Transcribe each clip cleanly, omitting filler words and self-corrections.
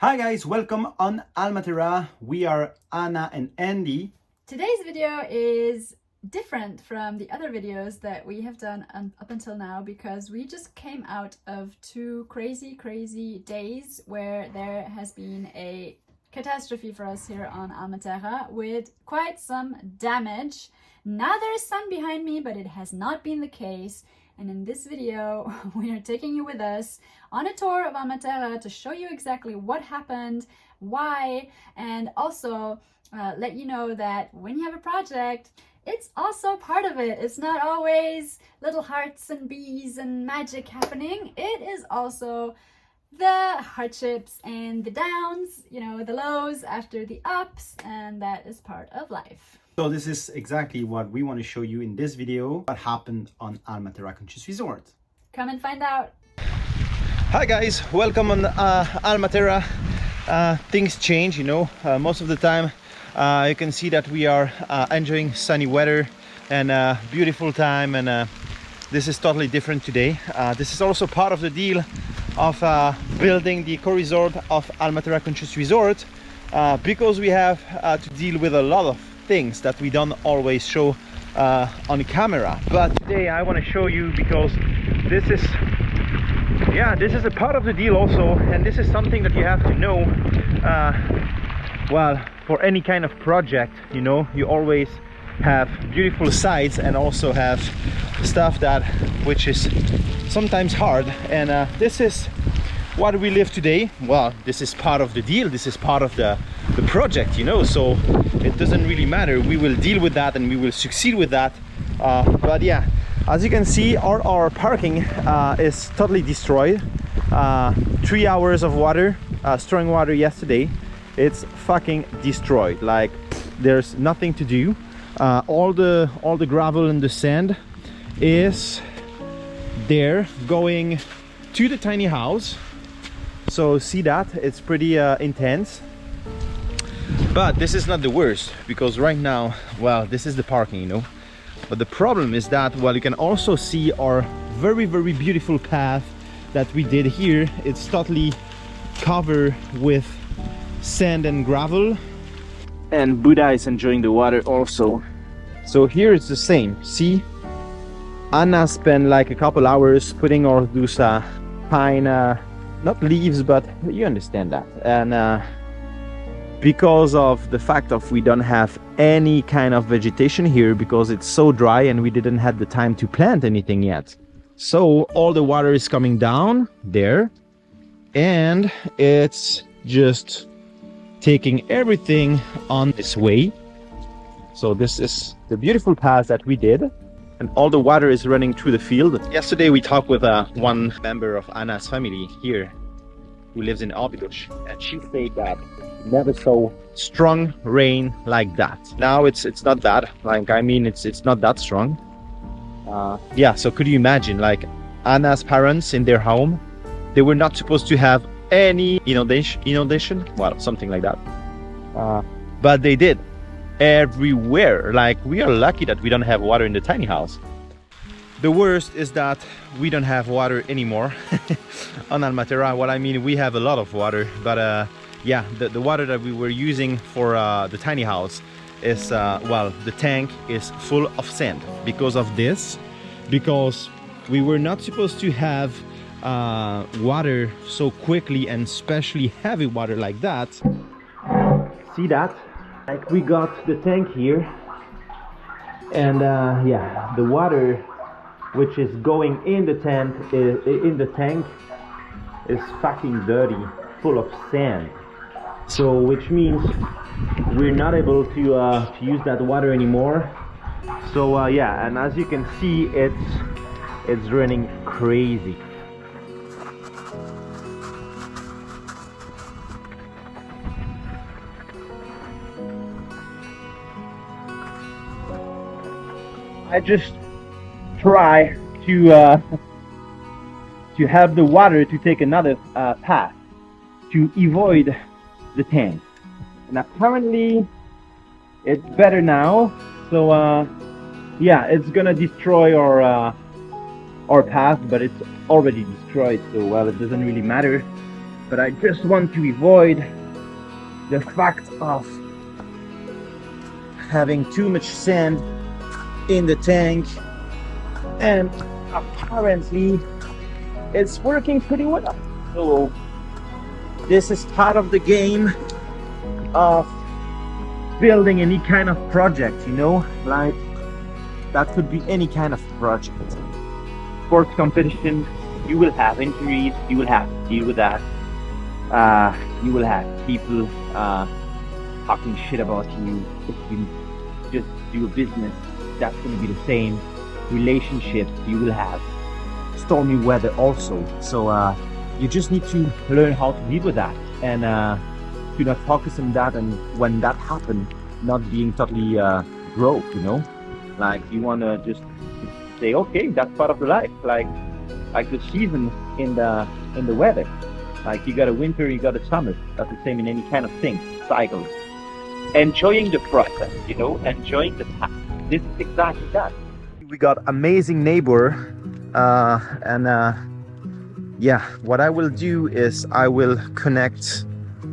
Hi guys, welcome on Almaterra. We are Anna and Andy. Today's video is different from the other videos that we have done up until now because we just came out of two crazy days where there has been a catastrophe for us here on Almaterra with quite some damage. Now there is sun behind me, but it has not been the case. And in this video, we are taking you with us on a tour of Almaterra to show you exactly what happened, why, and also let you know that when you have a project, it's also part of it. It's not always little hearts and bees and magic happening. It is also the hardships and the downs, the lows after the ups, and that is part of life. So this is exactly what we want to show you in this video, what happened on Almaterra Resort. Come and find out. Hi guys, welcome on Almaterra. Things change, most of the time you can see that we are enjoying sunny weather and beautiful time, and this is totally different today. This is also part of the deal of building the eco-resort of Almaterra Resort because we have to deal with a lot of things that we don't always show on camera. But today I want to show you because this is a part of the deal also, and this is something that you have to know. Well, for any kind of project, you always have beautiful sides and also have stuff which is sometimes hard, and this is what we live today. Well, this is part of the deal, this is part of the project, so it doesn't really matter. We will deal with that and we will succeed with that. But yeah, as you can see, our parking is totally destroyed. 3 hours of water, strong water yesterday. It's fucking destroyed. Like, there's nothing to do. All the gravel and the sand is there going to the tiny house. So see that, it's pretty intense. But this is not the worst, because right now, well, this is the parking, But the problem is that, well, you can also see our very beautiful path that we did here. It's totally covered with sand and gravel, and Buddha is enjoying the water also. So here it's the same. See, Anna spent like a couple hours putting all those pine, not leaves, but you understand that. And because of the fact of we don't have any kind of vegetation here because it's so dry and we didn't have the time to plant anything yet. So all the water is coming down there and it's just taking everything on this way. So this is the beautiful path that we did, and all the water is running through the field. Yesterday we talked with one member of Anna's family here who lives in Obidos, and she said that never saw strong rain like that. Now it's not that, like, I mean, it's not that strong. Yeah, so could you imagine, like, Anna's parents in their home, they were not supposed to have any inundation, well, something like that, but they did everywhere. Like, we are lucky that we don't have water in the tiny house. The worst is that we don't have water anymore on Almaterra. Well, I mean, we have a lot of water, but yeah, the water that we were using for the tiny house is, well, the tank is full of sand because of this, because we were not supposed to have water so quickly, and especially heavy water like that. See that? Like, we got the tank here, and yeah, the water which is going in the tank is fucking dirty, full of sand. So which means we're not able to use that water anymore. So yeah, and as you can see, it's running crazy. I just try to have the water to take another path to avoid the tank, and apparently it's better now. So yeah, it's gonna destroy our path, but it's already destroyed, so well, it doesn't really matter. but I just want to avoid the fact of having too much sand in the tank, and apparently it's working pretty well. So this is part of the game of building any kind of project, you know, like that could be any kind of project. Sports competition, you will have injuries, you will have to deal with that. You will have people talking shit about you. If you just do a business, that's going to be the same. Relationships, you will have stormy weather also. So you just need to learn how to deal with that, and do not focus on that, and when that happens, not being totally broke, you know. Like you want to just say, okay, that's part of the life, like the season in the weather. Like you got a winter, you got a summer. That's the same in any kind of thing, cycle. Enjoying the process, you know, enjoying the path. This is exactly that. We got amazing neighbor, and yeah, what I will do is I will connect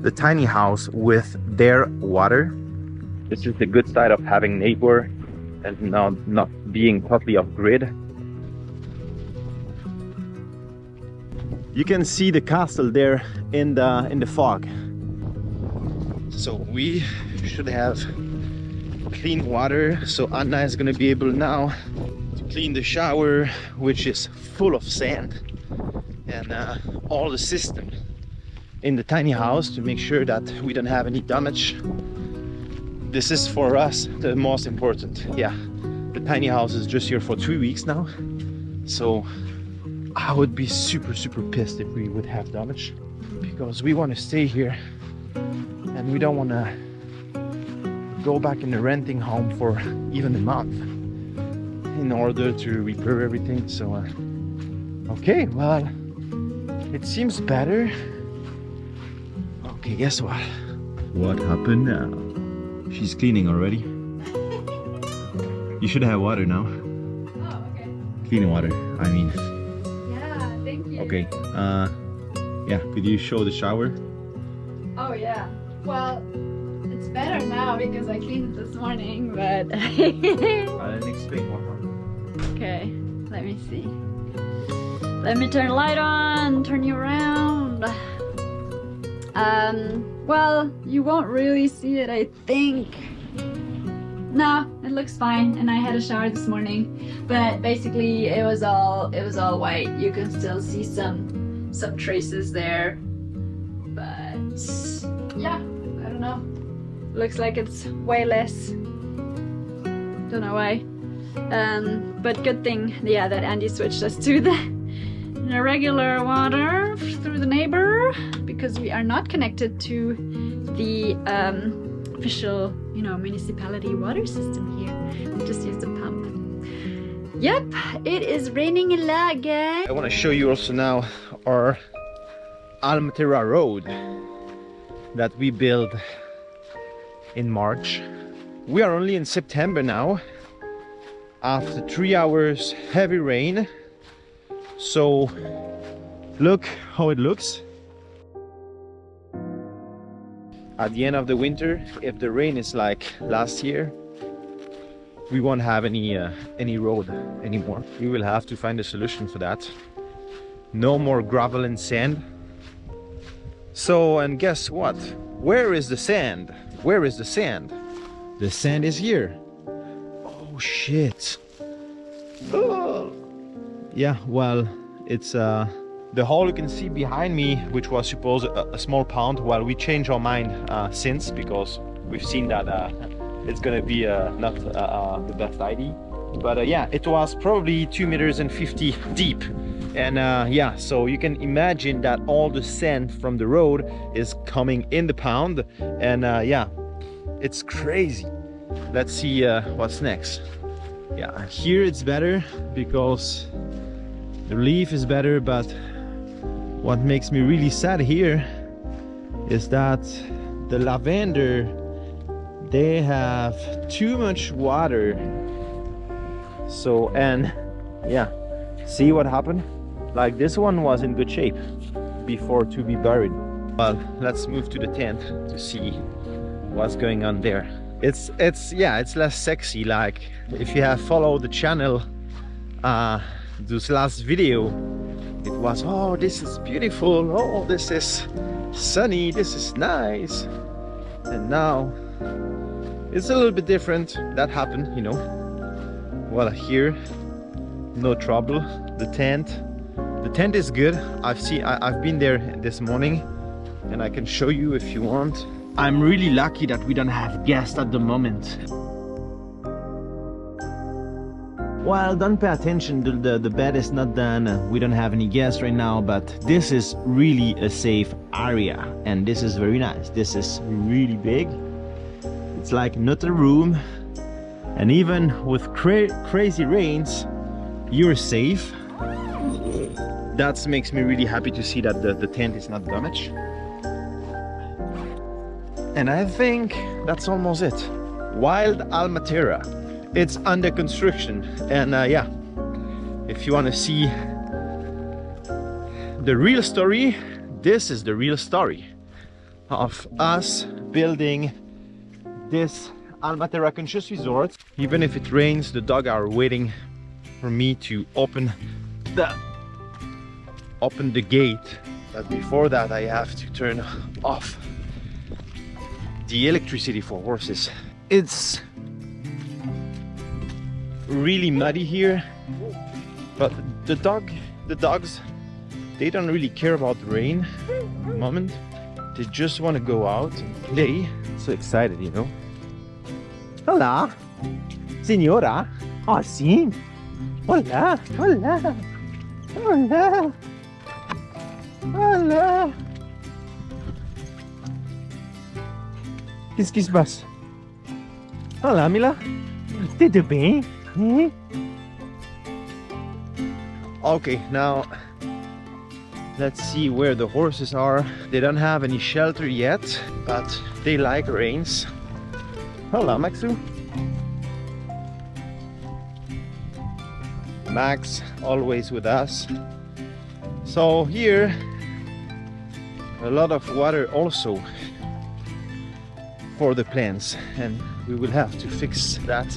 the tiny house with their water. This is the good side of having neighbor and not being totally off grid. You can see the castle there in the fog. So we should have clean water. So Anna is gonna be able now to clean the shower, which is full of sand, and all the system in the tiny house to make sure that we don't have any damage. This is for us the most important. Yeah, the tiny house is just here for 2 weeks now, so I would be super pissed if we would have damage, because we want to stay here and we don't want to go back in the renting home for even a month in order to repair everything. So okay, well, it seems better. Okay, guess what? What happened now? She's cleaning already. You should have water now. Oh, okay. Clean water, I mean. Yeah, thank you. Okay, yeah, could you show the shower? Oh yeah. Well, it's better now because I cleaned it this morning, but I'll explain more. okay, let me see. Let me turn the light on, turn you around. Well, you won't really see it, I think. No, it looks fine, and I had a shower this morning, but basically it was all white. You can still see some traces there, but yeah, I don't know. Looks like it's way less. Don't know why. But good thing, yeah, that Andy switched us to the regular water through the neighbor, because we are not connected to the official, you know, municipality water system here. We just use the pump. Yep, it is raining a lot, guys. I want to show you also now our Almaterra road that we built in March. We are only in September now, after 3 hours heavy rain. So look how it looks. At the end of the winter, if the rain is like last year, we won't have any road anymore. We will have to find a solution for that. No more gravel and sand. So, and guess what? Where is the sand? Where is the sand? The sand is here. Oh shit. Oh. Yeah, well, it's the hole you can see behind me, which was supposed a small pond. Well, we changed our mind since, because we've seen that it's gonna be not the best idea. But yeah, it was probably 2.50 meters deep, and yeah, so you can imagine that all the sand from the road is coming in the pond, and yeah, it's crazy. Let's see what's next. Yeah, here it's better because the relief is better, but what makes me really sad here is that the lavender, they have too much water. So, and yeah, see what happened? Like this one was in good shape, before to be buried. Well, let's move to the tent to see what's going on there. It's less sexy. Like if you have followed the channel, this last video, it was, oh, this is beautiful, oh, this is sunny, this is nice. And now it's a little bit different. That happened, you know. Well, here, no trouble. The tent is good. I've been there this morning, and I can show you if you want. I'm really lucky that we don't have guests at the moment. Well, don't pay attention, the bed is not done. We don't have any guests right now, but this is really a safe area, and this is very nice. This is really big. It's like not a room, and even with crazy rains, you're safe. That makes me really happy to see that the tent is not damaged. And I think that's almost it. Wild Almaterra. It's under construction, and yeah, if you want to see the real story, this is the real story of us building this Almaterra Conscious Resort. Even if it rains, the dogs are waiting for me to open the gate, but before that I have to turn off the electricity for horses. It's really muddy here, but the dogs, they don't really care about the rain at the moment. They just want to go out and play. So excited, you know. Hola, signora. Oh, sí. Hola, hola, hola, hola. Qu'est-ce qui se passe? Hola, Mila. Tudo bem? Okay, now let's see where the horses are. They don't have any shelter yet, but they like rains. Hola, Maxu. Max always with us. So here, a lot of water also for the plants, and we will have to fix that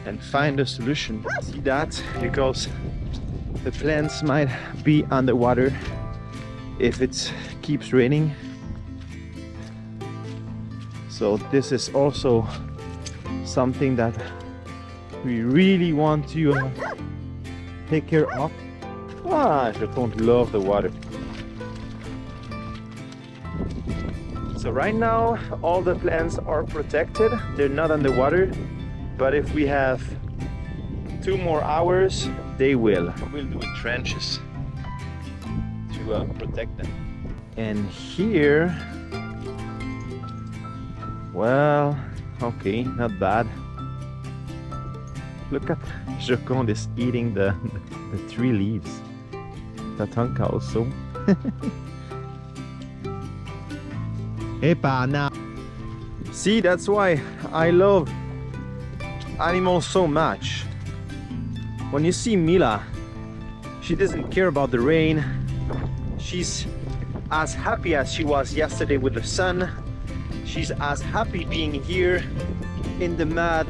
and find a solution. See that? Because the plants might be underwater if it keeps raining. So this is also something that we really want to take care of. Ah, I don't love the water. So right now all the plants are protected, they're not underwater, but if we have 2 more hours, they will. We'll do trenches to protect them. And here, well, okay, not bad. Look at Jocond is eating the 3 leaves. Tatanka also. Epa, now. See, that's why I love animals so much. When you see Mila, she doesn't care about the rain. She's as happy as she was yesterday with the sun. She's as happy being here in the mud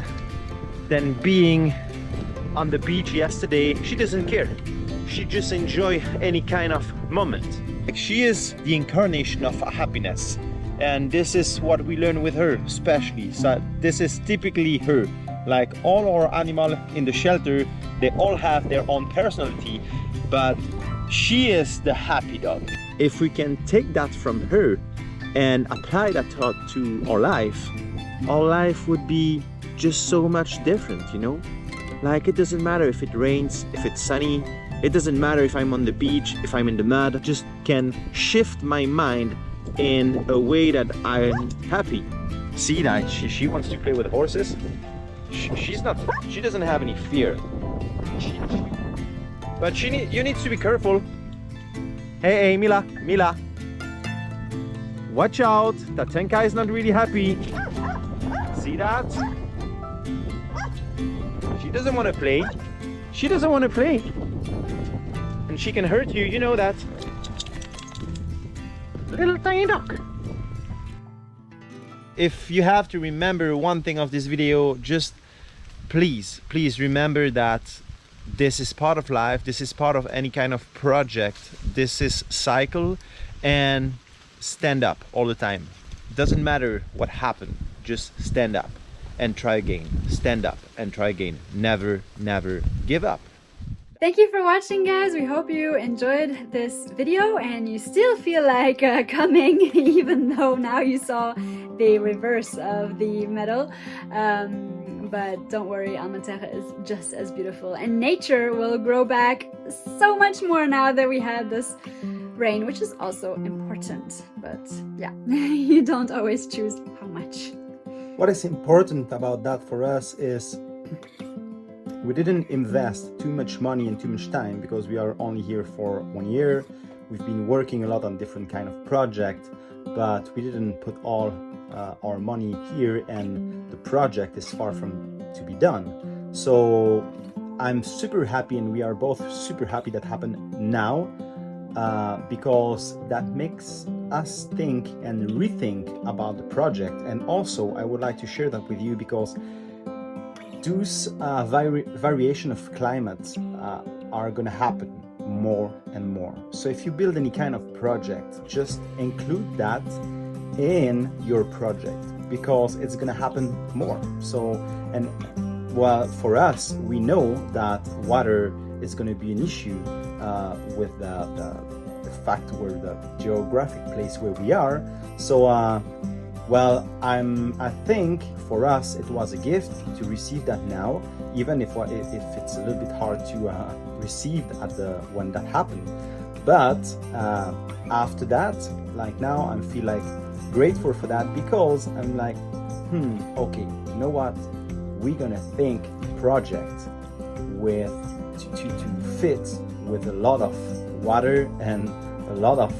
than being on the beach yesterday. She doesn't care. She just enjoys any kind of moment. She is the incarnation of happiness, and this is what we learn with her especially. So this is typically her. Like all our animals in the shelter, they all have their own personality, but she is the happy dog. If we can take that from her and apply that thought to our life would be just so much different, you know? Like, it doesn't matter if it rains, if it's sunny, it doesn't matter if I'm on the beach, if I'm in the mud. I just can shift my mind in a way that I'm happy. See that she wants to play with horses. She doesn't have any fear. But you need to be careful. Hey, Mila, watch out. Tatenka is not really happy. See that? She doesn't want to play. She doesn't want to play. And she can hurt you, you know that. Little tiny duck. If you have to remember one thing of this video, just please remember that this is part of life, this is part of any kind of project, this is cycle, and stand up all the time. Doesn't matter what happened, just stand up and try again. Stand up and try again. Never give up. Thank you for watching, guys. We hope you enjoyed this video and you still feel like coming, even though now you saw the reverse of the medal. But don't worry, Almaterra is just as beautiful, and nature will grow back so much more now that we had this rain, which is also important. But yeah, you don't always choose how much. What is important about that for us is we didn't invest too much money and too much time because we are only here for 1 year. We've been working a lot on different kind of projects, but we didn't put all our money here, and the project is far from to be done. So I'm super happy, and we are both super happy that happened now, because that makes us think and rethink about the project. And also I would like to share that with you because those variation of climates are gonna happen more and more. So if you build any kind of project, just include that in your project because it's gonna happen more. So, and well, for us, we know that water is gonna be an issue with the fact where the geographic place where we are. So well, I think for us it was a gift to receive that now, even if it's a little bit hard to receive at when that happened. But after that, like now, I feel like grateful for that because I'm like, okay, you know what? We're gonna think project with to fit with a lot of water and a lot of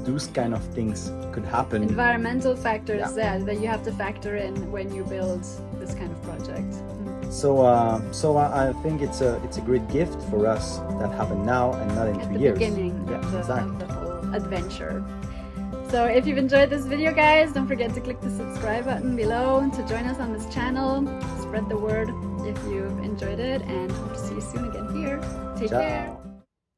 those kind of things could happen. Environmental factors that you have to factor in when you build this kind of project. So I think it's a great gift for us that happened now and not in 2 years. At the beginning exactly. of the whole adventure. So if you've enjoyed this video, guys, don't forget to click the subscribe button below to join us on this channel. Spread the word if you've enjoyed it, and hope to see you soon again here. Take care.